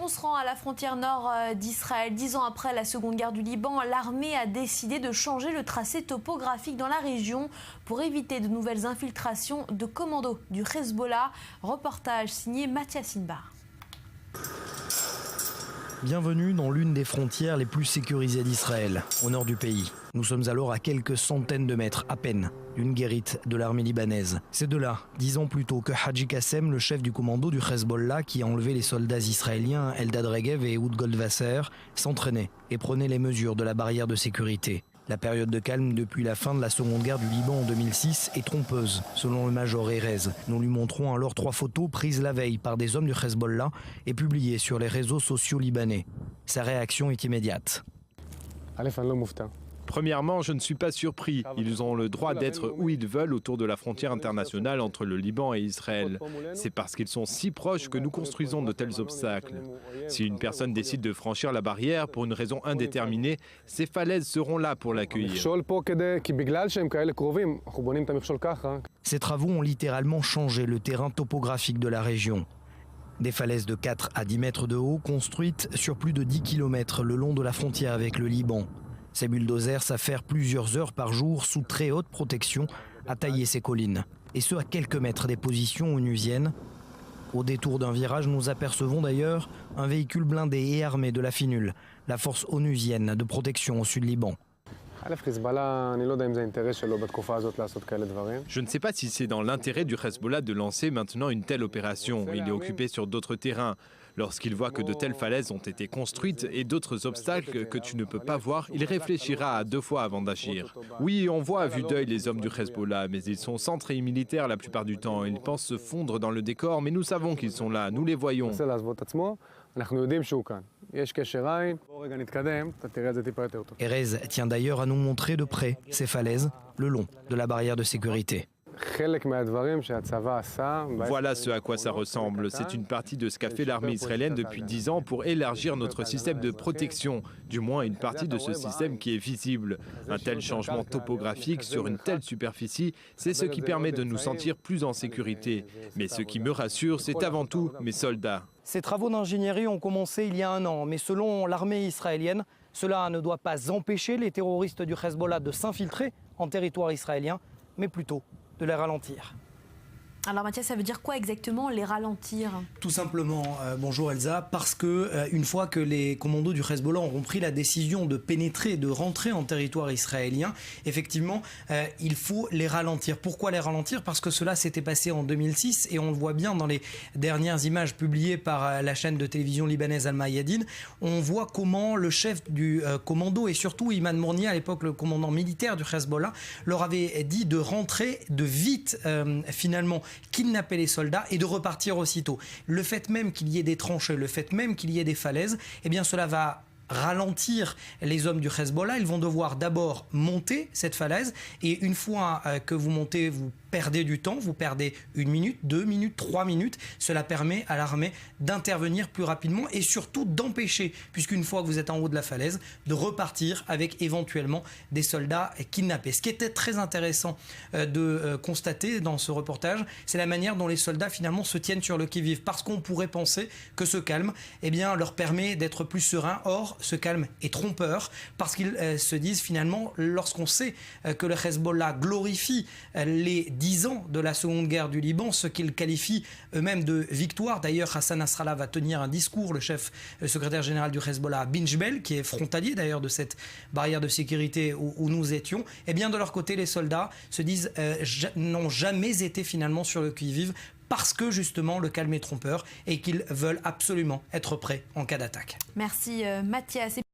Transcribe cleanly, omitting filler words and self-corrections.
on se rend à la frontière nord d'Israël. 10 ans après la seconde guerre du Liban, l'armée a décidé de changer le tracé topographique dans la région pour éviter de nouvelles infiltrations de commandos du Hezbollah. Reportage signé Mathias Inbar. Bienvenue dans l'une des frontières les plus sécurisées d'Israël, au nord du pays. Nous sommes alors à quelques centaines de mètres à peine d'une guérite de l'armée libanaise. C'est de là, 10 ans plus tôt, que Haji Kassem, le chef du commando du Hezbollah qui a enlevé les soldats israéliens Eldad Regev et Ehud Goldwasser, s'entraînait et prenait les mesures de la barrière de sécurité. La période de calme depuis la fin de la seconde guerre du Liban en 2006 est trompeuse, selon le major Erez. Nous lui montrons alors 3 photos prises la veille par des hommes du Hezbollah et publiées sur les réseaux sociaux libanais. Sa réaction est immédiate. Premièrement, je ne suis pas surpris. Ils ont le droit d'être où ils veulent autour de la frontière internationale entre le Liban et Israël. C'est parce qu'ils sont si proches que nous construisons de tels obstacles. Si une personne décide de franchir la barrière pour une raison indéterminée, ces falaises seront là pour l'accueillir. Ces travaux ont littéralement changé le terrain topographique de la région. Des falaises de 4 à 10 mètres de haut construites sur plus de 10 km le long de la frontière avec le Liban. Ces bulldozers s'affairent plusieurs heures par jour sous très haute protection à tailler ces collines. Et ce à quelques mètres des positions onusiennes. Au détour d'un virage, nous apercevons d'ailleurs un véhicule blindé et armé de la FINUL, la force onusienne de protection au sud Liban. Je ne sais pas si c'est dans l'intérêt du Hezbollah de lancer maintenant une telle opération. Il est occupé sur d'autres terrains. Lorsqu'il voit que de telles falaises ont été construites et d'autres obstacles que tu ne peux pas voir, il réfléchira à 2 fois avant d'agir. Oui, on voit à vue d'œil les hommes du Hezbollah, mais ils sont centrés et militaires la plupart du temps. Ils pensent se fondre dans le décor, mais nous savons qu'ils sont là, nous les voyons. Erez tient d'ailleurs à nous montrer de près ces falaises le long de la barrière de sécurité. Voilà ce à quoi ça ressemble. C'est une partie de ce qu'a fait l'armée israélienne depuis 10 ans pour élargir notre système de protection, du moins une partie de ce système qui est visible. Un tel changement topographique sur une telle superficie, c'est ce qui permet de nous sentir plus en sécurité. Mais ce qui me rassure, c'est avant tout mes soldats. Ces travaux d'ingénierie ont commencé il y a 1 an, mais selon l'armée israélienne, cela ne doit pas empêcher les terroristes du Hezbollah de s'infiltrer en territoire israélien, mais plutôt de les ralentir. Alors Mathias, ça veut dire quoi exactement, les ralentir? Tout simplement, bonjour Elsa, parce que une fois que les commandos du Hezbollah auront pris la décision de pénétrer, de rentrer en territoire israélien, effectivement, il faut les ralentir. Pourquoi les ralentir? Parce que cela s'était passé en 2006 et on le voit bien dans les dernières images publiées par la chaîne de télévision libanaise Al Mayadin. On voit comment le chef du commando et surtout Iman Mourni, à l'époque le commandant militaire du Hezbollah, leur avait dit de rentrer, de vite finalement kidnapper les soldats et de repartir aussitôt. Le fait même qu'il y ait des tranchées, le fait même qu'il y ait des falaises, eh bien cela va ralentir les hommes du Hezbollah. Ils vont devoir d'abord monter cette falaise et une fois que vous montez, vous perdez du temps, vous perdez 1 minute, 2 minutes, 3 minutes. Cela permet à l'armée d'intervenir plus rapidement et surtout d'empêcher, puisqu'une fois que vous êtes en haut de la falaise, de repartir avec éventuellement des soldats kidnappés. Ce qui était très intéressant de constater dans ce reportage, c'est la manière dont les soldats finalement se tiennent sur le qui-vive, parce qu'on pourrait penser que ce calme eh bien, leur permet d'être plus sereins. Or, ce calme est trompeur, parce qu'ils se disent finalement, lorsqu'on sait que le Hezbollah glorifie les 10 ans de la seconde guerre du Liban, ce qu'ils qualifient eux-mêmes de victoire. D'ailleurs, Hassan Nasrallah va tenir un discours, le chef secrétaire général du Hezbollah à Binjbel, qui est frontalier d'ailleurs de cette barrière de sécurité où nous étions. Et bien de leur côté, les soldats se disent n'ont jamais été finalement sur le qui-vive, parce que justement le calme est trompeur et qu'ils veulent absolument être prêts en cas d'attaque. Merci Mathias.